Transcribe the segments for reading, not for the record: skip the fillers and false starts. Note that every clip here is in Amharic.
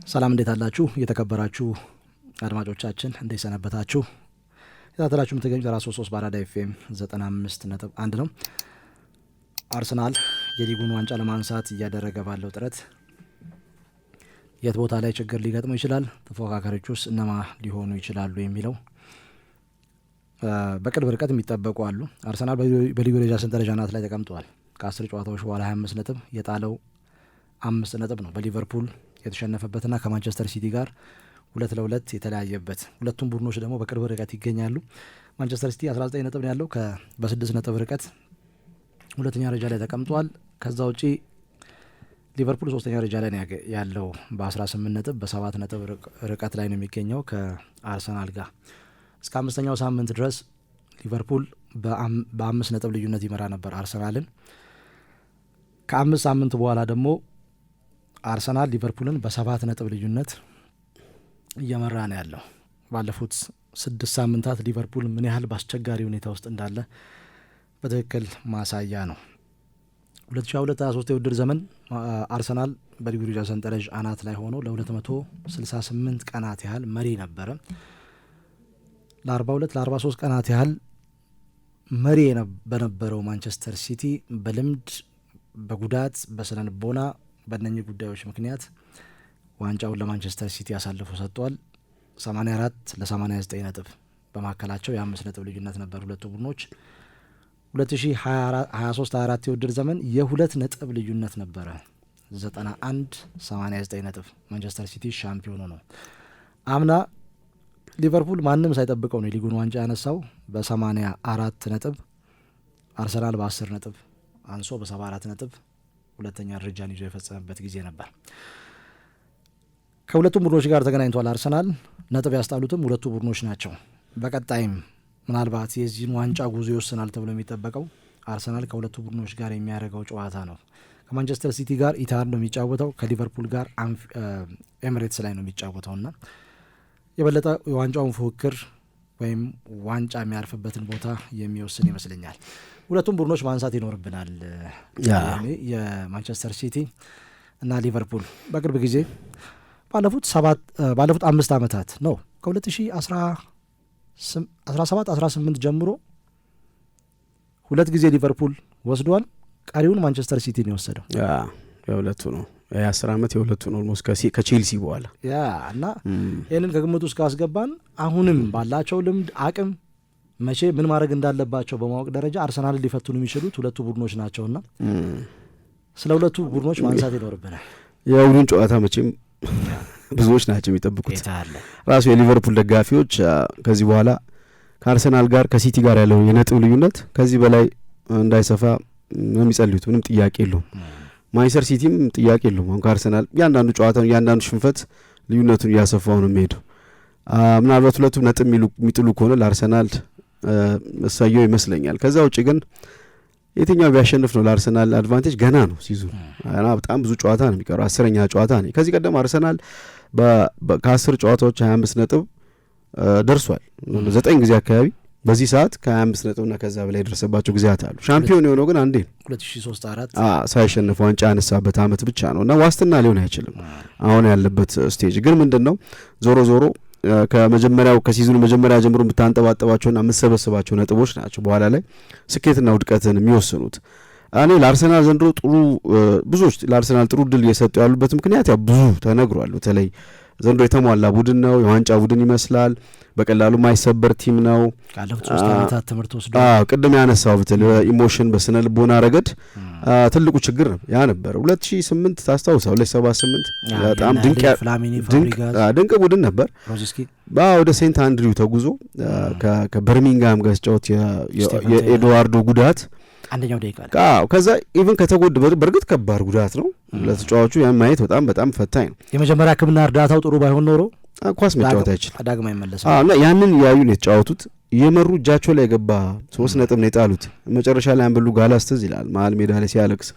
ሰላም እንዴት አላችሁ? የተከበራችሁ አድማጮቻችን እንዴት ሰነበታችሁ? የታተላችሁ የምትገኙት ራስ 3 በአራዳ ኤፍኤም 95.1 ነው። አርሰናል የሊጉን ዋንጫ ለማንሳት እያደረገ ባለው ጥረት የት ቦታ ላይ ችግር ሊገጥመው ይችላል፣ ተፎካካሪዎች ውስጥ እነማ ሊሆኑ ይችላሉ የሚለው በቅርብ ርቀት የሚጠበቁ አሉ። አርሰናል በሊጉ ደረጃ ሰንጠረዥ አናት ላይ ተቀምጧል። ከ10 ጨዋታዎች በኋላ 25 ነጥብ የጣለው 5 ነጥብ ነው። በሊቨርፑል የተሸነፈበትና ከማንቸስተር ሲቲ ጋር 2-2 የተለያየበት። ሁለቱም ቡድኖች ደግሞ በቅርብ ርቀት ይገኛሉ። ማንቸስተር ሲቲ 19 ነጥብ ነው ያለው፣ በ6 ነጥብ ርቀት ሁለተኛ ደረጃ ላይ ተቀምጧል። ከዛ ውጪ ሊቨርፑል ሶስተኛ ደረጃ ላይ ያለው በ18 ነጥብ በ7 ነጥብ ርቀት ላይ ነው የሚገኘው ከአርሰናል ጋር። እስከ 5ኛው ሳምንት ድረስ ሊቨርፑል በ5 ነጥብ ልዩነት ይመራ ነበር አርሰናልን። ከ5 ሳምንት በኋላ ደግሞ አርሰናል ሊቨርፑልን በ7 ነጥብ ልዩነት እየመራ ነው ያለው። ባለፉት 6 ሳምንታት ሊቨርፑል ምን ያህል በአስቸጋሪ ሁኔታ ውስጥ እንዳለ በትክክል ማሳያ ነው። 2022-23 የውድድር ዘመን አርሰናል በሊጉ ደረጃ ሰንጠረዥ አናት ላይ ሆኖ ለ268 ቀናት ያህል መሪ ነበረ። ለ42-43 ቀናት ያህል መሪ በነበረው ማንቸስተር ሲቲ በልምድ በጉዳት በስነ ልቦና በእነኚህ ጉዳዮች ምክንያት ዋንጫውን ለማንቸስተር ሲቲ አሳልፎ ሰጥቷል። 84-89 ነጥብ በማካከላቸው የ5 ነጥብ ልዩነት ነበር ሁለቱ ቡድኖች። 2023-24 የውድድር ዘመን የ2 ነጥብ ልዩነት ነበረ። 91-89 ነጥብ ማንቸስተር ሲቲ ሻምፒዮኑ ነው። አምና ሊቨርፑል ማንም ሳይጠብቀው ነው የሊጉን ዋንጫ ያነሳው በ84 ነጥብ። አርሰናል በ10 ነጥብ አንሶ በ74 ነጥብ ሁለተኛ ደረጃን ይዞ የፈጸመበት ጊዜ ነበር። ከሁለቱም ቡድኖች ጋር ተገናኝቷል። አርሰናል ነጥብ ያስጣሉትም ሁለቱ ቡድኖች ናቸው። በቀጣይም ምናልባት የዚህን ዋንጫ ጉዞ ይወስናል ተብሎ የሚጠበቀው አርሰናል ከሁለቱ ቡድኖች ጋር የሚያደርገው ጨዋታ ነው። ከማንቸስተር ሲቲ ጋር ኢትሃድ ነው የሚጫወተው፣ ከሊቨርፑል ጋር ኤምሬትስ ላይ ነው የሚጫወተው እና የበለጠ የዋንጫውን ፉክክር ወይም ዋንጫ የሚያርፍበትን ቦታ የሚወስን ይመስለኛል። ሁለቱም ቡድኖች ማንሳት ይኖርብናል። የማንቸስተር ሲቲ እና ሊቨርፑል በቅርብ ጊዜ ባለፉት 5 ዓመታት ነው ከ2017-18 ጀምሮ 2 ጊዜ ሊቨርፑል ወስዷል። ቀሪውን ማንቸስተር ሲቲ ነው የወሰደው። የሁለቱ ነው የ10 ዓመት የሁለቱ ነው ኦልሞስት ከቼልሲ በኋላ እና ይህንን ከግምት ውስጥ ካስገባን አሁንም ባላቸው ልምድ አቅም መቼ ምን ማድረግ እንዳለባቸው በማወቅ ደረጃ አርሰናልን ሊፈትኑ የሚችሉት ሁለቱ ቡድኖች ናቸውና ስለ ሁለቱ ቡድኖች ማንሳት ይኖርብናል። የሁሉን ጨዋታ መቼም ብዙዎች ናቸው የሚጠብቁት። ራሱ የሊቨርፑል ደጋፊዎች ከዚህ በኋላ ከአርሰናል ጋር ከሲቲ ጋር ያለው የነጥብ ልዩነት ከዚህ በላይ እንዳይሰፋ የሚጸልዩት ምንም ጥያቄ የለውም። ማንቸስተር ሲቲም ጥያቄ የለውም። አሁን ከአርሰናል ያንዳንዱ ጨዋታ ያንዳንዱ ሽንፈት ልዩነቱን እያሰፋው ነው የሚሄደው። ምናልባት ሁለቱም ነጥብ የሚጥሉ ከሆነ ለአርሰናል እሳየው ይመስለኛል። ከዛ ውጭ ግን የትኛው ቢያሸንፍ ነው ለአርሰናል አድቫንቴጅ? ገና ነው ሲዙን በጣም ብዙ ጨዋታ ነው የሚቀረው። 10ኛ ጨዋታ ነው። ከዚህ ቀደም አርሰናል ከ10 ጨዋታዎች 25 ነጥብ ደርሷል 9 ጊዜ አካባቢ። በዚህ ሰዓት ከ25 ነጥብና ከዛ በላይ የደረሰባቸው ጊዜያት አሉ። ሻምፒዮን የሆነው ግን አንዴ 2003-4 ሳይሸንፍ ዋንጫ ያነሳበት አመት ብቻ ነው እና ዋስትና ሊሆን አይችልም። አሁን ያለበት ስቴጅ ግን ምንድነው ዞሮ ዞሮ ከመጀመሪያው ከሲዝኑ መጀመሪያ ጀምሮ የምታንጠባጠባቸውና የምትሰበስባቸው ነጥቦች ናቸው በኋላ ላይ ስኬትና ውድቀትን የሚወስኑት። እኔ ለአርሰናል ዘንድሮ ብዙዎች ለአርሰናል ጥሩ ድል እየሰጡ ያሉበት ምክንያት ያው ብዙ ተነግሯል። በተለይ ዘንድሮ የተሟላ ቡድን ነው፣ የዋንጫ ቡድን ይመስላል፣ በቀላሉ ማይሰበር ቲም ነው። ካለፉት 3 ዓመታት ትምህርት ወስዶ ቅድም ያነሳው በተለይ ኢሞሽን በስነ ልቦና ረገድ ትልቁ ችግር ያ ነበር። 2008 ታስታውሳው 2078 በጣም ድንቅ ቡድን ነበር። ወደ ሴንት አንድሪው ተጉዞ ከበርሚንግሃም ጋር ሲጫወት የኤድዋርዶ ጉዳት አንደኛው ደቂቃ ላይ ከዛ ኢቭን ከተጎድ በርግጥ ከባድ ጉዳት ነው ለተጫዋቹ። ያን ማየት በጣም ፈታኝ ነው። የመጀመሪያ ሕክምና እርዳታው ጥሩ ባይሆን ኖሮ ኳስ መጫወት አይችልም። ዳግማ ይመለሳል እና ያንን ያዩ ነው የተጫወቱት። የመሩ እጃቸው ላይ የገባ 3 ነጥብ ነው የጣሉት። መጨረሻ ላይ አንበሉ ጋላስ ትዝ ይላል መሀል ሜዳ ላይ ሲያለቅስ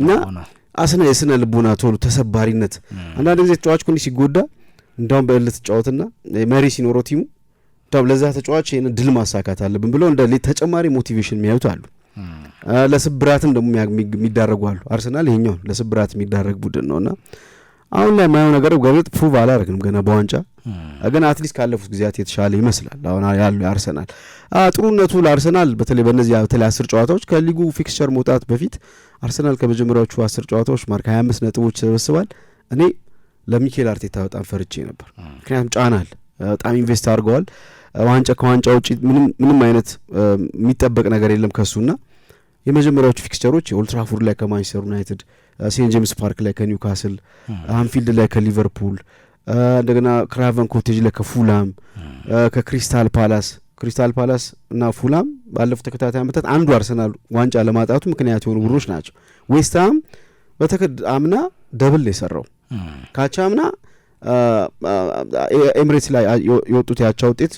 እና የስነ ልቦና ቶሎ ተሰባሪነት። አንዳንድ ጊዜ ተጫዋች ኮንዲ ሲጎዳ እንዳውም በእልህ ተጫወትና መሪ ሲኖረው ቲሙ እንዳውም ለዛ ተጫዋች ይሄን ድል ማሳካት አለብን ብለው እንደ ተጨማሪ ሞቲቬሽን የሚያዩት አሉ። ለስብራትም ደግሞ የሚዳረጉ አሉ። አርሰናል ይሄኛው ለስብራት የሚዳረግ ቡድን ነውና አሁን ላይ የማየው ነገር ገብጥ ፕሩቭ አላደረግንም ገና በዋንጫ ግን አትሊስት ካለፉት ጊዜያት የተሻለ ይመስላል አሁን ያለው አርሰናል። ጥሩነቱ ለአርሰናል በተለይ በእነዚህ በተለይ 10 ጨዋታዎች ከሊጉ ፊክስቸር መውጣት በፊት አርሰናል ከመጀመሪያዎቹ 10 ጨዋታዎች ማርክ 25 ነጥቦች ሰበስቧል። እኔ ለሚኬል አርቴታ በጣም ፈርቼ ነበር፣ ምክንያቱም ጫናል በጣም ኢንቨስት አድርገዋል። ከዋንጫ ውጪ ምንም አይነት የሚጠበቅ ነገር የለም ከሱና የመጀመሪያዎቹ ፊክስቸሮች ኦልድ ትራፎርድ ላይ ከማንቸስተር ዩናይትድ፣ ሴንት ጄምስ ፓርክ ላይ ከኒውካስል፣ አንፊልድ ላይ ከሊቨርፑል፣ እንደገና ክራቨን ኮቴጅ ላይ ከፉላም፣ ከክሪስታል ፓላስ እና ፉላም ባለፉት ተከታታይ ዓመታት አንዱ አርሰናል ዋንጫ ለማጣቱ ምክንያት የሆኑ ቡድኖች ናቸው። ዌስትሃም አምና ደብል የሰራው ካቻምና ኤምሬትስ ላይ የወጡት ያቻ ውጤት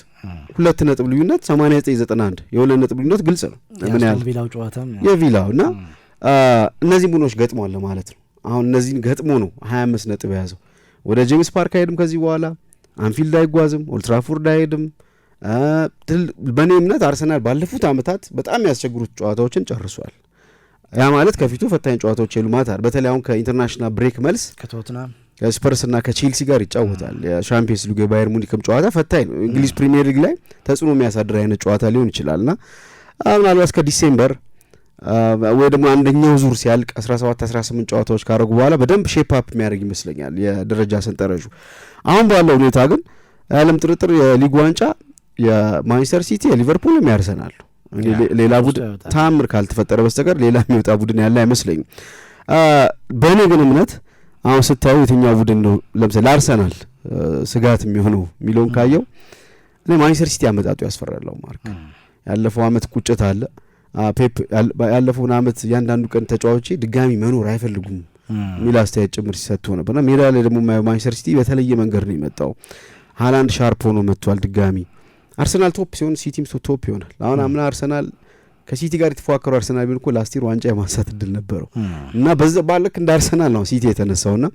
2 ነጥብ ልዩነት 89-91 የ2 ነጥብ ልዩነት ግልጽ ነው ምን ያህል የቪላው እና እነዚህ ቡድኖች ገጥመዋል ለማለት ነው። አሁን እነዚህን ገጥሞ ነው 25 ነጥብ የያዘው። ወደ ጄምስ ፓርክ አይሄድም ከዚህ በኋላ አንፊልድ አይጓዝም፣ ኦልድ ትራፎርድ አይሄድም። በእኔ እምነት አርሰናል ባለፉት ዓመታት በጣም ያስቸግሩት ጨዋታዎችን ጨርሷል። ያ ማለት ከፊቱ ፈታኝ ጨዋታዎች የሉማታል። በተለይ አሁን ከኢንተርናሽናል ብሬክ መልስ ከቶትናም ከስፐርስና ከቼልሲ ጋር ይጫወታል። የሻምፒየንስ ሊግ የባየር ሙኒክም ጨዋታ ፈታኝ ነው። እንግሊዝ ፕሪሚየር ሊግ ላይ ተጽዕኖ የሚያሳድር አይነት ጨዋታ ሊሆን ይችላልና ምናልባት ከዲሴምበር ወይ ደግሞ አንደኛው ዙር ሲያልቅ 17-18 ጨዋታዎች ካረጉ በኋላ በደንብ ሼፕ አፕ የሚያደርግ ይመስለኛል የደረጃ ሰንጠረዡ። አሁን ባለው ሁኔታ ግን ያለም ጥርጥር የሊግ ዋንጫ የማንቸስተር ሲቲ የሊቨርፑል የሚያርሰናል ሌላ ቡድን ታምር ካልተፈጠረ በስተቀር ሌላ የሚወጣ ቡድን ያለ አይመስለኝም። በእኔ ግን እምነት አሁን ስታዩ የትኛው ቡድን ነው ለምሳሌ አርሰናል ስጋት የሚሆነው የሚለውን ካየው እኔ ማንቸስተር ሲቲ አመጣጡ ያስፈራለው ማርክ ያለፈው አመት ቁጭት አለ ፔፕ ያለፈውን አመት ያንዳንዱ ቀን ተጫዋቾች ድጋሚ መኖር አይፈልጉም ሚል አስተያየት ጭምር ሲሰጡ ነበርና ሜዳ ላይ ደግሞ ማንቸስተር ሲቲ በተለየ መንገድ ነው የመጣው። ሃላንድ ሻርፕ ሆኖ መጥቷል ድጋሚ። አርሰናል ቶፕ ሲሆን ሲቲም ቶፕ ይሆናል። አሁን አምና አርሰናል ከሲቲ ጋር የተፎካከሩ አርሰናል ቢሆን እኮ ላስት ይር ዋንጫ የማንሳት እድል ነበረው እና በዛ ባለክ እንደ አርሰናል ነው ሲቲ የተነሳውና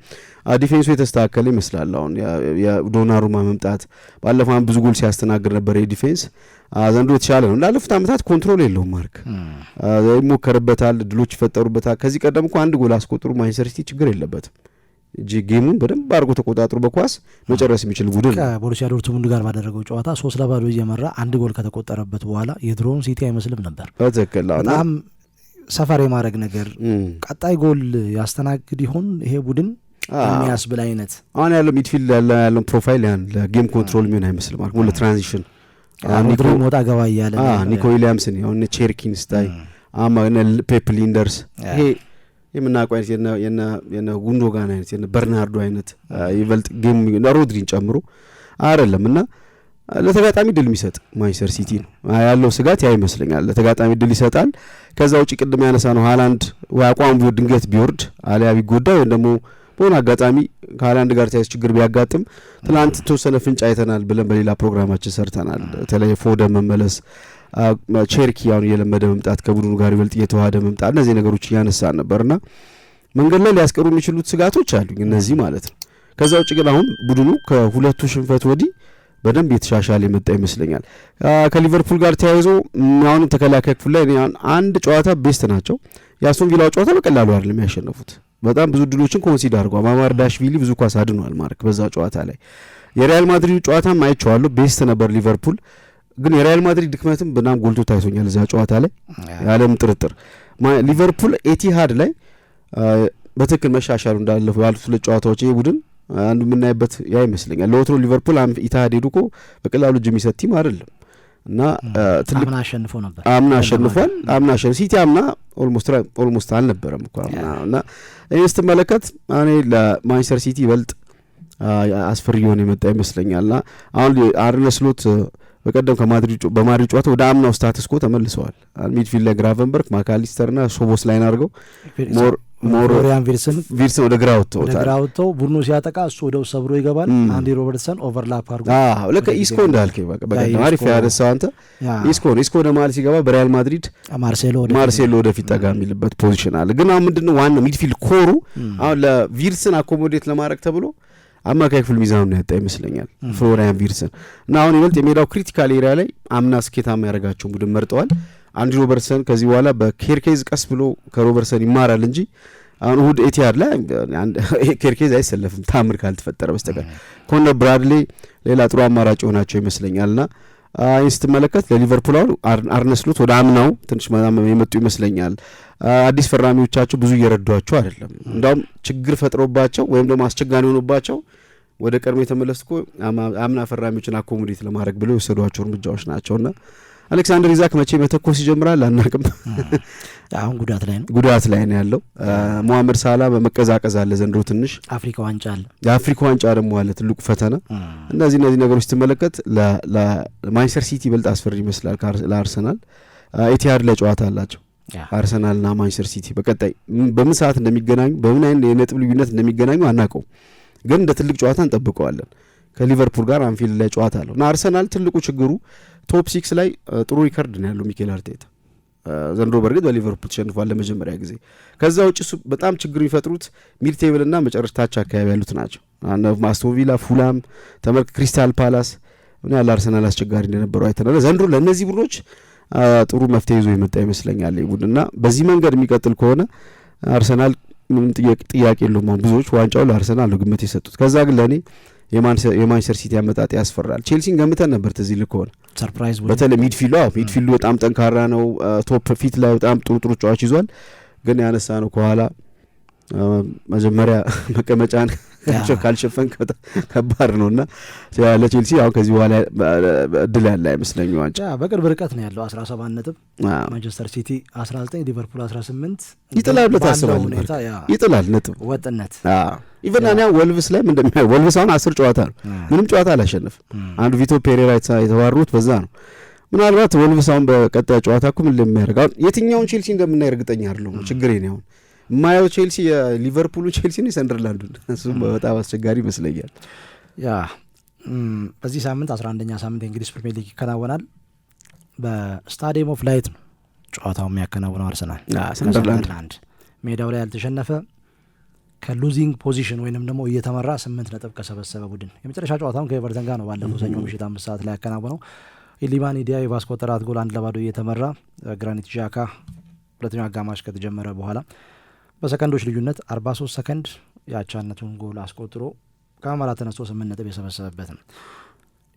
ዲፌንሱ የተስተካከለ ይመስላል። አሁን የዶናሩማ መምጣት ባለፈው ብዙ ጎል ሲያስተናግድ ነበር የዲፌንስ ዘንድሮ የተሻለ ነው። ላለፉት ዓመታት ኮንትሮል የለውም ማርክ ይሞከርበታል፣ ድሎች ይፈጠሩበታል። ከዚህ ቀደም እኮ አንድ ጎል አስቆጥሩ ማንቸስተር ሲቲ ችግር የለበትም ጌሙን በደንብ አድርጎ ተቆጣጥሮ በኳስ መጨረስ የሚችል ቡድን ከቦሩሲያ ዶርትሙንድ ጋር ባደረገው ጨዋታ 3-0 እየመራ አንድ ጎል ከተቆጠረበት በኋላ የድሮውን ሲቲ አይመስልም ነበር። በጣም ሰፈር የማድረግ ነገር ቀጣይ ጎል ያስተናግድ ይሆን ይሄ ቡድን የሚያስብል አይነት አሁን ያለው ሚድፊልድ ያለው ፕሮፋይል ያን ለጌም ኮንትሮል የሚሆን አይመስልም ማለት ነው። ለትራንዚሽን ኒኮ ሞታ ገባ እያለ ኒኮ ዊሊያምስን ያው ቼርኪን ስታይ ፔፕ ሊንደርስ ይሄ የምናውቀው አይነት የነ ጉንዶጋን አይነት የነ በርናርዶ አይነት ይበልጥ ጌም ሮድሪን ጨምሮ አይደለም እና ለተጋጣሚ ድል የሚሰጥ ማንቸስተር ሲቲ ነው ያለው ስጋት ያ ይመስለኛል። ለተጋጣሚ ድል ይሰጣል። ከዛ ውጪ ቅድም ያነሳ ነው ሃላንድ ወይ አቋም ድንገት ቢወርድ አሊያ ቢጎዳ ወይ ደግሞ በሆነ አጋጣሚ ከሃላንድ ጋር ተያይዞ ችግር ቢያጋጥም ትናንት ተወሰነ ፍንጭ አይተናል ብለን በሌላ ፕሮግራማችን ሰርተናል። በተለይ ፎደን መመለስ ቼርኪ አሁን የለመደ መምጣት ከቡድኑ ጋር ይበልጥ እየተዋሃደ መምጣት እነዚህ ነገሮች እያነሳን ነበርና መንገድ ላይ ሊያስቀሩ የሚችሉት ስጋቶች አሉ እነዚህ ማለት ነው። ከዛ ውጭ ግን አሁን ቡድኑ ከሁለቱ ሽንፈት ወዲህ በደንብ የተሻሻለ የመጣ ይመስለኛል። ከሊቨርፑል ጋር ተያይዞ አሁን ተከላካይ ክፍል ላይ አንድ ጨዋታ ቤስት ናቸው። የአስቶን ቪላው ጨዋታ በቀላሉ አይደለም ያሸነፉት። በጣም ብዙ ድሎችን ኮንሲደር አድርጓል። ማማርዳሽቪሊ ብዙ ኳስ አድኗል ማርክ በዛ ጨዋታ ላይ። የሪያል ማድሪድ ጨዋታም አይቼዋለሁ ቤስት ነበር ሊቨርፑል ግን የሪያል ማድሪድ ድክመትም በጣም ጎልቶ ታይቶኛል እዛ ጨዋታ ላይ ያለም ጥርጥር። ሊቨርፑል ኤቲሃድ ላይ በትክክል መሻሻሉ እንዳለፈው ያሉት ሁለት ጨዋታዎች ይሄ ቡድን አንዱ የምናይበት ያ ይመስለኛል። ለወትሮ ሊቨርፑል ኢቲሃድ ሄዱ እኮ በቀላሉ እጅ የሚሰጥ ቲም አይደለም እና ትልቅ አምና አሸንፎ ነበር። አምና አሸንፏል። ሲቲ አምና ኦልሞስት አልነበረም እኮ አምና እና ይሄን ስትመለከት እኔ ለማንቸስተር ሲቲ ይበልጥ አስፈሪ የሆነ የመጣ ይመስለኛልና አሁን አርነ ስሎት በቀደም በማድሪድ ጨዋታ ወደ አምናው ስታትስ ኮ ተመልሰዋል። ሚድፊልድ ላይ ግራቨንበርግ ማካሊስተርና ሾቦስ ላይን አድርገው ሞሪያን ቪርሰን ወደ ግራ ወጥተው ቡድኑ ሲያጠቃ እሱ ወደ ውስጥ ሰብሮ ይገባል። አንዲ ሮበርትሰን ኦቨርላፕ አድርጎ ለከ ኢስኮ እንዳልከኝ በቀደም አሪፍ ያደሰው አንተ ኢስኮ ወደ መሀል ሲገባ በሪያል ማድሪድ ማርሴሎ ወደፊት ጠጋ የሚልበት ፖዚሽን አለ። ግን አሁን ምንድነው ዋናው ሚድፊልድ ኮሩ አሁን ለቪርሰን አኮሞዴት ለማድረግ ተብሎ አማካይ ክፍል ሚዛኑን ያጣ ይመስለኛል ፍሎሪያን ቪርሰን እና አሁን ይበልጥ የሜዳው ክሪቲካል ኤሪያ ላይ አምና ስኬታማ ያደርጋቸውን ቡድን መርጠዋል። አንዲ ሮበርትሰን ከዚህ በኋላ በኬርኬዝ ቀስ ብሎ ከሮበርትሰን ይማራል እንጂ አሁን እሁድ ኤቲሃድ ላይ ኬርኬዝ አይሰለፍም ታምር ካልተፈጠረ በስተቀር ኮነር ብራድሊ ሌላ ጥሩ አማራጭ ሆናቸው ይመስለኛልና ይህን ስትመለከት ለሊቨርፑል አሁን አርነ ስሎት ወደ አምናው ትንሽ የመጡ ይመስለኛል። አዲስ ፈራሚዎቻቸው ብዙ እየረዷቸው አይደለም። እንዳውም ችግር ፈጥሮባቸው ወይም ደግሞ አስቸጋሪ ሆኖባቸው ወደ ቀድሞ የተመለስኩ አምና ፈራሚዎችን አኮሞዴት ለማድረግ ብለው የወሰዷቸው እርምጃዎች ናቸውና አሌክሳንደር ኢዛክ መቼ መተኮስ ይጀምራል አናውቅም። አሁን ጉዳት ላይ ነው ያለው። ሙሐመድ ሳላ በመቀዛቀዝ አለ ዘንድሮ ትንሽ አፍሪካ ዋንጫ አለ። የአፍሪካ ዋንጫ ደግሞ አለ ትልቁ ፈተና። እነዚህ ነገሮች ስትመለከት ለማንቸስተር ሲቲ ይበልጥ አስፈሪ ይመስላል ለአርሰናል። ኤቲሃድ ላይ ጨዋታ አላቸው አርሰናልና ማንቸስተር ሲቲ በቀጣይ በምን ሰዓት እንደሚገናኙ በምን አይነት የነጥብ ልዩነት እንደሚገናኙ አናውቀው፣ ግን እንደ ትልቅ ጨዋታ እንጠብቀዋለን። ከሊቨርፑል ጋር አንፊልድ ላይ ጨዋታ አለው እና አርሰናል ትልቁ ችግሩ ቶፕ 6 ላይ ጥሩ ሪከርድ ነው ያለው ሚኬል አርቴታ። ዘንድሮ በርግጥ በሊቨርፑል ተሸንፏል ለመጀመሪያ ጊዜ። ከዛ ውጭ እሱ በጣም ችግር የሚፈጥሩት ሚድ ቴብል እና መጨረሻ ታች አካባቢ ያሉት ናቸው። አስቶን ቪላ፣ ፉላም፣ ክሪስታል ፓላስ ምን ያለ አርሰናል አስቸጋሪ እንደነበረው አይተናል። ዘንድሮ ለእነዚህ ቡድኖች ጥሩ መፍትሄ ይዞ የመጣ ይመስለኛል ቡድን እና በዚህ መንገድ የሚቀጥል ከሆነ አርሰናል ምንም ጥያቄ የለውም። ብዙዎች ዋንጫው ለአርሰናል ነው ግምት የሰጡት። ከዛ ግን ለእኔ የማንቸስተር ሲቲ አመጣጥ ያስፈራል። ቼልሲን ገምተን ነበር ትዝ ይልህ ከሆነ ሰርፕራይዝ በተለይ ሚድፊልዱ በጣም ጠንካራ ነው። ቶፕ ፊት ላይ በጣም ጥሩ ጨዋች ይዟል። ግን ያነሳ ነው ከኋላ መጀመሪያ መቀመጫን ካልሸፈን ከባድ ነውና ለቼልሲ አሁን ከዚህ በኋላ እድል ያለ አይመስለኝም። ዋንጫ በቅርብ ርቀት ነው ያለው 17 ነጥብ። ማንቸስተር ሲቲ 19፣ ሊቨርፑል 18 ይጥላል። ታስባለህ ይጥላል ነጥብ ወጥነት ኢቨን አኛ ወልቭስ ላይ እንደሚያው ወልቭስ አሁን 10 ጨዋታ ነው ምንም ጨዋታ አላሸነፈም። አንዱ ቪቶ ፔሬራ የተባረሩት በዛ ነው። ምናልባት ወልቭስ አሁን በቀጣይ ጨዋታ እኮ ምን እንደሚያደርግ አሁን የትኛውን ቼልሲ እንደምናይ እርግጠኛ አይደለሁም። ችግሬ ነው አሁን ማየው ቼልሲ የሊቨርፑሉ ቼልሲ ነው ሰንደርላንዱን እሱም በጣም አስቸጋሪ ይመስለኛል። በዚህ ሳምንት 11ኛ ሳምንት የእንግሊዝ ፕሪሚየር ሊግ ይከናወናል። በስታዲየም ኦፍ ላይት ነው ጨዋታው የሚያከናውነው። አርሰናል ሰንደርላንድ ሜዳው ላይ ያልተሸነፈ ከሉዚንግ ፖዚሽን ወይንም ደግሞ እየተመራ 8 ነጥብ ከሰበሰበ ቡድን የመጨረሻ ጨዋታውን ከኤቨርተን ጋር ነው ባለፈው ሰኞ ምሽት 5 ሰዓት ላይ ያከናወነው። ኢሊማኒ ዲያይ ባስቆጠራት ጎል 1-0 እየተመራ ግራኒት ዣካ ሁለተኛው አጋማሽ ከተጀመረ በኋላ በሰከንዶች ልዩነት 43 ሰከንድ የአቻነቱን ጎል አስቆጥሮ ከአማራ ተነስቶ 8 ነጥብ የሰበሰበበት ነው።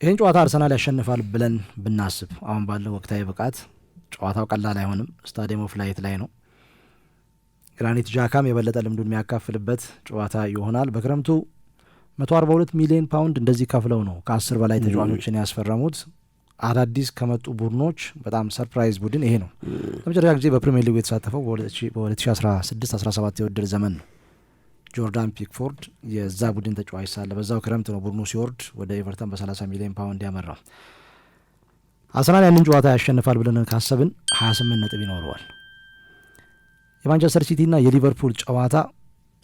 ይህን ጨዋታ አርሰናል ያሸንፋል ብለን ብናስብ አሁን ባለው ወቅታዊ ብቃት ጨዋታው ቀላል አይሆንም። ስታዲየም ኦፍ ላይት ላይ ነው። ግራኒት ዣካም የበለጠ ልምዱን የሚያካፍልበት ጨዋታ ይሆናል። በክረምቱ 142 ሚሊዮን ፓውንድ እንደዚህ ከፍለው ነው ከ10 በላይ ተጫዋቾችን ያስፈረሙት። አዳዲስ ከመጡ ቡድኖች በጣም ሰርፕራይዝ ቡድን ይሄ ነው። ለመጨረሻ ጊዜ በፕሪሚየር ሊግ የተሳተፈው በ2016-17 የውድድር ዘመን ነው። ጆርዳን ፒክፎርድ የዛ ቡድን ተጫዋች ሳለ በዛው ክረምት ነው ቡድኑ ሲወርድ ወደ ኤቨርተን በ30 ሚሊዮን ፓውንድ ያመራው። አርሰናል ያንን ጨዋታ ያሸንፋል ብለን ካሰብን 28 ነጥብ ይኖረዋል። የማንቸስተር ሲቲና የሊቨርፑል ጨዋታ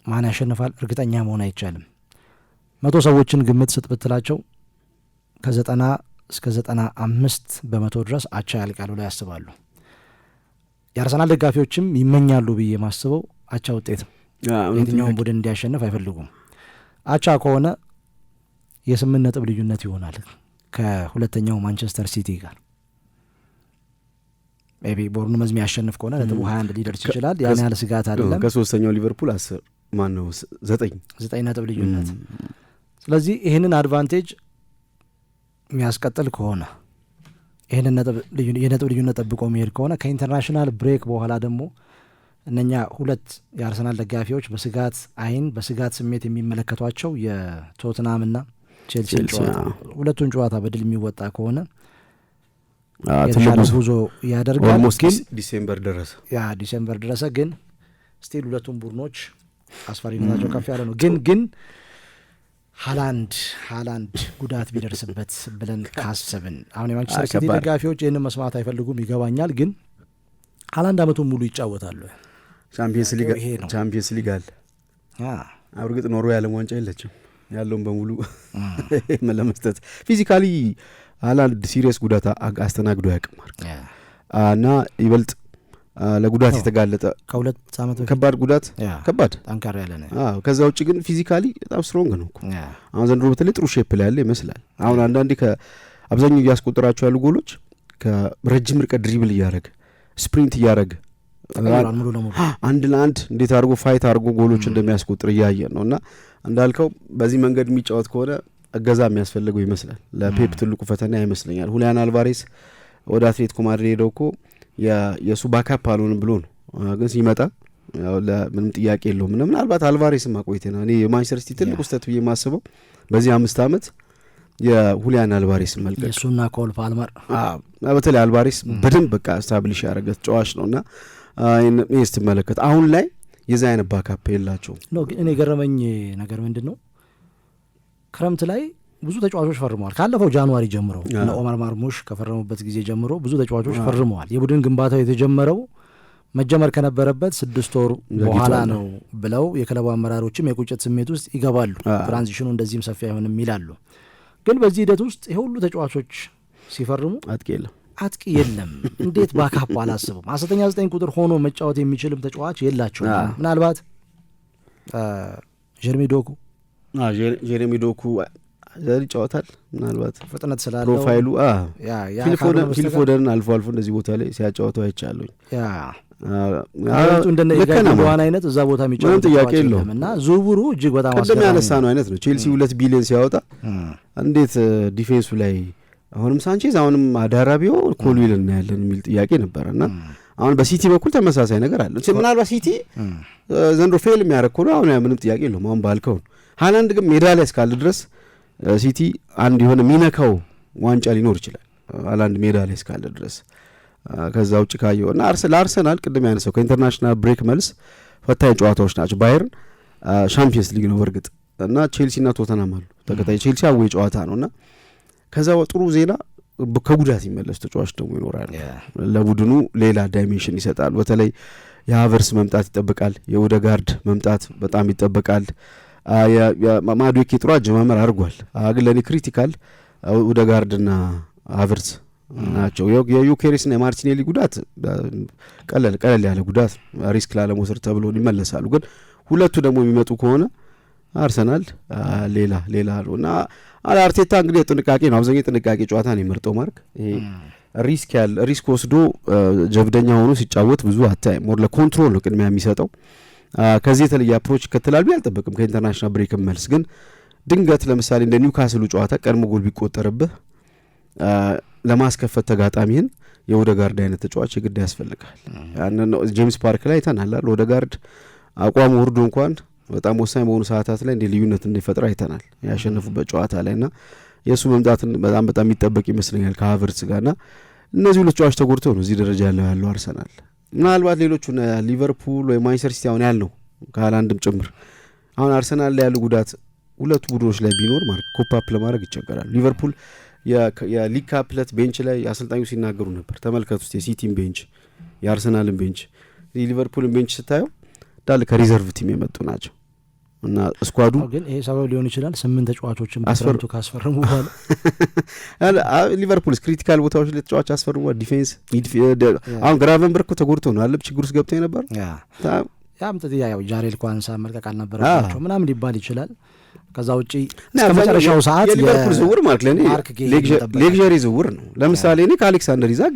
ማን ያሸንፋል እርግጠኛ መሆን አይቻልም። 100 ሰዎችን ግምት ስጥ ብትላቸው ከ90 እስከ 95 በመቶ ድረስ አቻ ያልቃሉ ላይ ያስባሉ። የአርሰናል ደጋፊዎችም ይመኛሉ ብዬ ማስበው አቻ ውጤት የትኛውን ቡድን እንዲያሸንፍ አይፈልጉም። አቻ ከሆነ የ8 ነጥብ ልዩነት ይሆናል ከሁለተኛው ማንቸስተር ሲቲ ጋር። ሜቢ ቦርንመዝ የሚያሸንፍ ከሆነ ነጥቡ 21 ሊደርስ ይችላል። ያን ያህል ስጋት አይደለም። ከሶስተኛው ሊቨርፑል 10 ማን ነው 9 ነጥብ ልዩነት። ስለዚህ ይህንን አድቫንቴጅ የሚያስቀጥል ከሆነ ይህንን የነጥብ ልዩነት ጠብቆ የሚሄድ ከሆነ ከኢንተርናሽናል ብሬክ በኋላ ደግሞ እነኛ ሁለት የአርሰናል ደጋፊዎች በስጋት አይን በስጋት ስሜት የሚመለከቷቸው የቶትናምና ቼልሲ ጨዋታ ሁለቱን ጨዋታ በድል የሚወጣ ከሆነ የተሻለ ጉዞ ያደርጋል። ግን ዲሴምበር ደረሰ ግን ስቲል ሁለቱም ቡድኖች አስፈሪነታቸው ከፍ ያለ ነው። ግን ሃላንድ ጉዳት ቢደርስበት ብለን ካሰብን አሁን የማንቸስተር ሲቲ ደጋፊዎች ይህንን መስማት አይፈልጉም ይገባኛል። ግን ሃላንድ አመቱን ሙሉ ይጫወታሉ። ቻምፒየንስ ሊግ አለ። እርግጥ ኖርዌይ ዓለም ዋንጫ የለችም። ያለውን በሙሉ ለመስጠት ፊዚካሊ ሃላንድ ሲሪየስ ጉዳት አስተናግዶ ያቅማር እና ይበልጥ ለጉዳት የተጋለጠ ከሁለት ዓመት ከባድ ጉዳት ከባድ ጠንካራ ያለ ነው። ከዛ ውጭ ግን ፊዚካሊ በጣም ስትሮንግ ነው። አሁን ዘንድሮ በተለይ ጥሩ ሼፕ ላይ ያለ ይመስላል። አሁን አንዳንዴ ከአብዛኛው እያስቆጠራቸው ያሉ ጎሎች ከረጅም ርቀት ድሪብል እያደረገ ስፕሪንት እያደረገ አንድ ለአንድ እንዴት አድርጎ ፋይት አድርጎ ጎሎች እንደሚያስቆጥር እያየን ነው እና እንዳልከው በዚህ መንገድ የሚጫወት ከሆነ እገዛ የሚያስፈልገው ይመስላል። ለፔፕ ትልቁ ፈተና ይመስለኛል። ሁሊያን አልቫሬስ ወደ አትሌቲኮ ማድሪድ ሄደው እኮ የሱ ባካፕ አልሆንም ብሎ ነው፣ ግን ሲመጣ ያው ለምንም ጥያቄ የለውም። ምናልባት አልቫሬስም ማቆይተና እኔ የማንቸስተር ሲቲ ትልቁ ስህተት ብዬ የማስበው በዚህ 5 ዓመት የሁሊያን አልቫሬስ መልቀቅ የሱና ኮል ፓልመር በተለይ አልቫሬስ በደንብ በቃ ስታብሊሽ ያደረገ ተጫዋች ነውና ይሄ ስትመለከት አሁን ላይ የዛ አይነት ባካፕ የላቸውም ነው። እኔ ገረመኝ ነገር ምንድነው ክረምት ላይ ብዙ ተጫዋቾች ፈርመዋል። ካለፈው ጃንዋሪ ጀምሮ እና ኦማር ማርሙሽ ከፈረሙበት ጊዜ ጀምሮ ብዙ ተጫዋቾች ፈርመዋል። የቡድን ግንባታው የተጀመረው መጀመር ከነበረበት 6 ወር በኋላ ነው ብለው የክለቡ አመራሮችም የቁጭት ስሜት ውስጥ ይገባሉ። ትራንዚሽኑ እንደዚህም ሰፊ አይሆንም ይላሉ። ግን በዚህ ሂደት ውስጥ የሁሉ ተጫዋቾች ሲፈርሙ አጥቂ የለም። እንዴት ባካፕ አላስቡም? 19 ቁጥር ሆኖ መጫወት የሚችልም ተጫዋች የላቸው። ምናልባት ጀሬሚ ዶኩ ይጫወታል፣ ምናልባት ፍጥነት ስላለው ፕሮፋይሉ ፊልፎደን አልፎ እንደዚህ ቦታ ላይ ሲያጫወተው አይቻለኝ። እንደነ ኢጋዋን አይነት እዛ ቦታ የሚጫወት ጥያቄ የለውም እና ዝውውሩ እጅግ በጣም ቀደም ያነሳ ነው አይነት ነው። ቼልሲ 2 ቢሊዮን ሲያወጣ እንዴት ዲፌንሱ ላይ አሁንም ሳንቼዝ አሁንም አዳራቢዮ ኮልዊል እናያለን የሚል ጥያቄ ነበርና አሁን በሲቲ በኩል ተመሳሳይ ነገር አለ። ምናልባት ሲቲ ዘንድሮ ፌል የሚያደርግ ከሆነ አሁን ምንም ጥያቄ የለውም። አሁን ባልከው ሃላንድ ግን ሜዳ ላይ እስካለ ድረስ ሲቲ አንድ የሆነ ሚነካው ዋንጫ ሊኖር ይችላል ሃላንድ ሜዳ ላይ እስካለ ድረስ። ከዛ ውጭ ካየውና ለአርሰናል ቅድም ያነሳው ከኢንተርናሽናል ብሬክ መልስ ፈታኝ ጨዋታዎች ናቸው። ባየርን ሻምፒየንስ ሊግ ነው በርግጥ እና ቼልሲና ቶተናም አሉ ተከታይ። ቼልሲ አዌ ጨዋታ ነውና ከዛ ጥሩ ዜና ከጉዳት ይመለስ ተጫዋች ደግሞ ይኖራል። ለቡድኑ ሌላ ዳይሜንሽን ይሰጣል። በተለይ የሃቨርስ መምጣት ይጠበቃል። የኦዴጋርድ መምጣት በጣም ይጠበቃል። ማዱዌኬ ጥሩ አጀማመር አድርጓል። ግን ለእኔ ክሪቲካል ኦዴጋርድና ሃቨርስ ናቸው። የዩኬሬስና የማርቲኔሊ ጉዳት ቀለል ያለ ጉዳት ሪስክ ላለመውሰድ ተብሎ ይመለሳሉ። ግን ሁለቱ ደግሞ የሚመጡ ከሆነ አርሰናል ሌላ ነው እና አርቴታ እንግዲህ ጥንቃቄ ነው፣ አብዛኛው ጥንቃቄ ጨዋታ ነው የመርጠው። ማርክ ይሄ ሪስክ ወስዶ ጀብደኛ ሆኖ ሲጫወት ብዙ አታይም። ሞር ለኮንትሮል ነው ቅድሚያ የሚሰጠው። ከዚህ የተለየ አፕሮች ይከተላል ብዬ አልጠበቅም። ከኢንተርናሽናል ብሬክ መልስ ግን ድንገት ለምሳሌ እንደ ኒውካስሉ ጨዋታ ቀድሞ ጎል ቢቆጠርብህ ለማስከፈት ተጋጣሚህን የኦዴጋርድ አይነት ተጫዋች የግድ ያስፈልጋል። ያንን ጄምስ ፓርክ ላይ አይተናል። ኦዴጋርድ አቋሙ ወርዶ እንኳን በጣም ወሳኝ በሆኑ ሰዓታት ላይ እንደ ልዩነት እንዲፈጥር አይተናል ያሸነፉበት ጨዋታ ላይና የእሱ መምጣትን በጣም የሚጠበቅ ይመስለኛል ከሃቨርትስ ጋርና እነዚህ ሁለት ተጫዋች ተጎድተው ነው እዚህ ደረጃ ያለው አርሰናል። ምናልባት ሌሎቹ ሊቨርፑል ወይ ማንቸስተር ሲቲ አሁን ያልነው ከሃላንድም ጭምር አሁን አርሰናል ላይ ያሉ ጉዳት ሁለቱ ቡድኖች ላይ ቢኖር ማለት ኮፓፕ ለማድረግ ይቸገራል። ሊቨርፑል የሊግ ካፕ ዕለት ቤንች ላይ አሰልጣኙ ሲናገሩ ነበር። ተመልከቱ እስቲ የሲቲን ቤንች የአርሰናልን ቤንች ሊቨርፑልን ቤንች ስታየው ዳል ከሪዘርቭ ቲም የመጡ ናቸው እና ስኳዱ ግን ይሄ ሰበብ ሊሆን ይችላል። 8 ተጫዋቾችን በክረምቱ ካስፈረሙ በኋላ ሊቨርፑል ክሪቲካል ቦታዎች ላይ ተጫዋች አስፈርሙ። ዲፌንስ አሁን ግራቨንበርግ ተጎድቶ ነው አለብ ችግር ውስጥ ገብቶ የነበር ያው ጃሬል ኳንሳ መልቀቅ አልነበረባቸው ምናምን ሊባል ይችላል። ከዛ ውጪ እስከ መጨረሻው ሰዓት የሊቨርፑል ዝውውር ማለት ለኔ ሌግዠሪ ዝውውር ነው። ለምሳሌ እኔ ከአሌክሳንደር ኢዛክ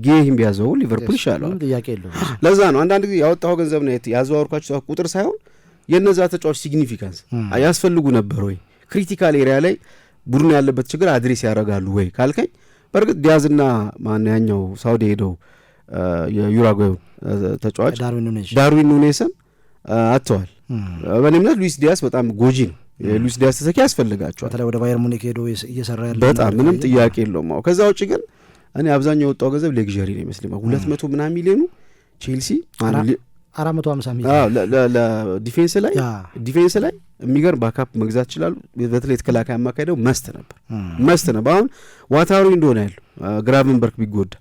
ጌሂም ቢያዘው ሊቨርፑል ይሻላል። ጥያቄ የለውም። ለዛ ነው አንዳንድ ጊዜ ያወጣው ገንዘብ ነው ያዘዋወርኳቸው ቁጥር ሳይሆን የነዛ ተጫዋች ሲግኒፊካንስ ያስፈልጉ ነበር ወይ ክሪቲካል ኤሪያ ላይ ቡድኑ ያለበት ችግር አድሬስ ያደርጋሉ ወይ ካልከኝ በርግጥ ዲያዝና ማን ያኛው ሳውዲ ሄደው የዩራጓዩ ተጫዋች ዳርዊን ኑኔስን አጥተዋል። በእኔ እምነት ሉዊስ ዲያስ በጣም ጎጂ ነው። የሉዊስ ዲያስ ተተኪ ያስፈልጋቸዋል። በተለይ ወደ ባየር ሙኒክ ሄዶ እየሰራ ያለ በጣም ምንም ጥያቄ የለውም። ከዛ ውጭ ግን እኔ አብዛኛው የወጣው ገንዘብ ሌግዠሪ ነው ይመስለኛል። 200 ምናምን ሚሊዮኑ ቼልሲ 450 ሚሊዮን ለዲፌንስ ላይ የሚገርም ባካፕ መግዛት ይችላሉ። በተለይ ተከላካይ አማካይ መስት ነበር። አሁን ዋታሩ እንደሆነ ያለው ግራቨንበርግ ቢጎዳ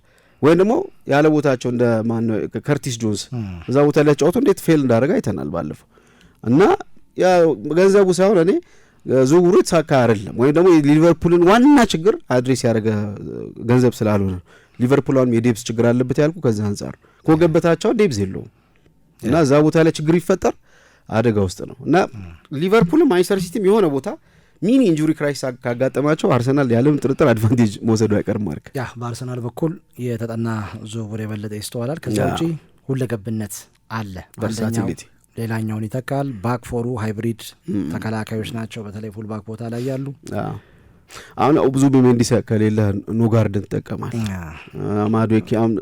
ወይም ደግሞ ያለ ቦታቸው እንደ ማን ከርቲስ ጆንስ እዛ ቦታ ላይ ጫወቱ እንዴት ፌል እንዳደረገ አይተናል ባለፈው እና ያ ገንዘቡ ሳይሆን እኔ ዝውውሩ የተሳካ አይደለም ወይም ደግሞ ሊቨርፑልን ዋና ችግር አድሬስ ያደረገ ገንዘብ ስላልሆነ ሊቨርፑልም የዴብስ ችግር አለበት ያልኩ ከዛ አንፃር ኮገበታቸው ዴብስ የለውም እና እዛ ቦታ ላይ ችግር ይፈጠር አደጋ ውስጥ ነው እና ሊቨርፑልም ማንቸስተር ሲቲም የሆነ ቦታ ሚኒ ኢንጁሪ ክራይስ ካጋጠማቸው አርሰናል ያለም ጥርጥር አድቫንቴጅ መውሰዱ አይቀርም። ማርክ በአርሰናል በኩል የተጠና ዝውውር የበለጠ ይስተዋላል። ከዛ ውጪ ሁለገብነት አለ። አንደኛው ሌላኛውን ይተካል። ባክ ፎሩ ሃይብሪድ ተከላካዮች ናቸው፣ በተለይ ፉል ባክ ቦታ ላይ ያሉ። አሁን ብዙ ቢሜንዲ ከሌለ ኖጋርድን ትጠቀማል።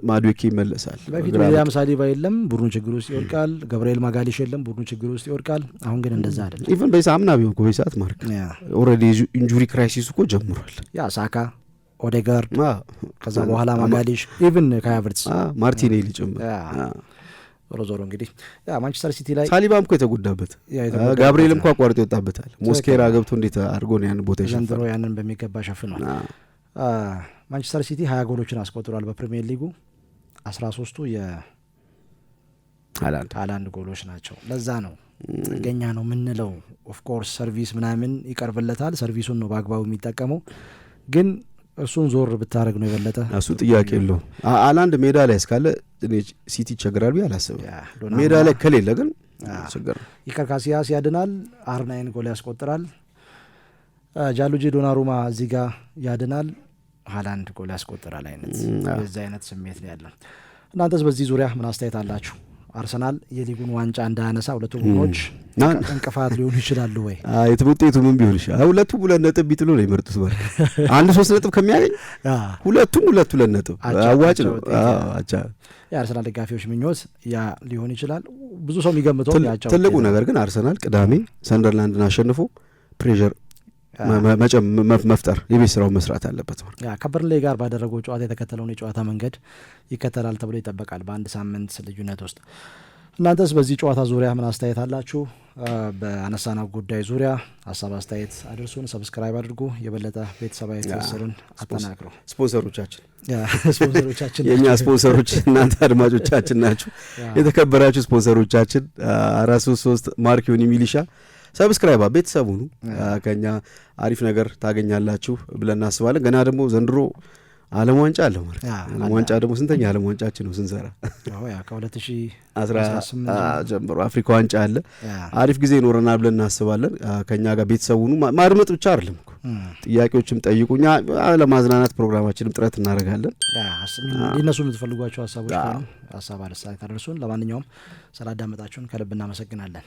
ማዱዌኬ ይመለሳል። በፊት ዊሊያም ሳሊባ የለም፣ ቡድኑ ችግር ውስጥ ይወድቃል። ገብርኤል ማጋሊሽ የለም፣ ቡድኑ ችግር ውስጥ ይወድቃል። አሁን ግን እንደዛ አይደለም። ኢቨን በሳምና ቢሆን እኮ በሰዓት ማርክ ኦልሬዲ ኢንጁሪ ክራይሲስ እኮ ጀምሯል። ያ ሳካ፣ ኦዴጋርድ፣ ከዛ በኋላ ማጋሊሽ፣ ኢቨን ካያቨርትስ፣ ማርቲኔሊ ጭምር። ዞሮ ዞሮ እንግዲህ ማንቸስተር ሲቲ ላይ ሳሊባም እኮ የተጎዳበት፣ ጋብርኤልም እኮ አቋርጦ ይወጣበታል። ሞስኬራ ገብቶ እንዴት አድርጎ ነው ያን ቦታ ይሸፍናል። ዘንድሮ ያንን በሚገባ ሸፍኗል። ማንቸስተር ሲቲ 20 ጎሎችን አስቆጥሯል በፕሪሚየር ሊጉ። 13ቱ የሃላንድ ጎሎች ናቸው። ለዛ ነው ጥገኛ ነው የምንለው። ኦፍኮርስ ሰርቪስ ምናምን ይቀርብለታል፣ ሰርቪሱን ነው በአግባቡ የሚጠቀመው። ግን እሱን ዞር ብታደረግ ነው የበለጠ። እሱ ጥያቄ የለውም። ሃላንድ ሜዳ ላይ እስካለ ሲቲ ይቸግራል ብዬ አላስብም። ሜዳ ላይ ከሌለ ግን ችግር ነው። ኢከር ካሲያስ ያድናል፣ አርናይን ጎል ያስቆጥራል። ጃሉጂ ዶናሩማ እዚህ ጋር ያድናል፣ ሃላንድ ጎል ያስቆጥራል። አይነት የዚህ አይነት ስሜት ነው ያለው። እናንተስ በዚህ ዙሪያ ምን አስተያየት አላችሁ? አርሰናል የሊጉን ዋንጫ እንዳያነሳ ሁለቱ ቡድኖች እንቅፋት ሊሆኑ ይችላሉ ወይ? ውጤቱ ምን ቢሆን ይችላል? ሁለቱም 2 ነጥብ ቢጥሉ ነው የመርጡት። ማለት 1-3 ነጥብ ከሚያገኝ ሁለቱም 2 ነጥብ አዋጭ ነው። አቻ የአርሰናል ደጋፊዎች ምኞት ያ ሊሆን ይችላል። ብዙ ሰው የሚገምተው ያቻው ትልቁ ነገር ግን አርሰናል ቅዳሜ ሰንደርላንድን አሸንፎ ፕሬዠር መፍጠር የቤት ስራውን መስራት አለበት። ከበርንሌ ጋር ባደረገው ጨዋታ የተከተለውን የጨዋታ መንገድ ይከተላል ተብሎ ይጠበቃል በአንድ ሳምንት ልዩነት ውስጥ። እናንተስ በዚህ ጨዋታ ዙሪያ ምን አስተያየት አላችሁ? በአነሳናው ጉዳይ ዙሪያ ሀሳብ አስተያየት አድርሱን። ሰብስክራይብ አድርጉ። የበለጠ ቤተሰባዊ ትስስሩን አጠናክሩ። ስፖንሰሮቻችን የእኛ ስፖንሰሮች እናንተ አድማጮቻችን ናችሁ። የተከበራችሁ ስፖንሰሮቻችን 433 ማርኪዮኒ ሚሊሻ ሰብስክራይብ ቤተሰቡ ነው። ከኛ አሪፍ ነገር ታገኛላችሁ ብለን እናስባለን። ገና ደግሞ ዘንድሮ ዓለም ዋንጫ አለ ማለት ዓለም ዋንጫ ደግሞ ስንተኛ ዓለም ዋንጫችን ነው ስንሰራ? ከ2018 ጀምሮ አፍሪካ ዋንጫ አለ። አሪፍ ጊዜ ይኖረናል ብለን እናስባለን። ከኛ ጋር ቤተሰቡ ነው። ማድመጥ ብቻ አይደለም እኮ ጥያቄዎችም ጠይቁኛ። ለማዝናናት ፕሮግራማችንም ጥረት እናደርጋለን። ሊነሱ የምትፈልጓቸው ሀሳቦች ካሉ ሀሳብ አለሳይ ታደርሱን። ለማንኛውም ስላዳመጣችሁን ከልብ እናመሰግናለን።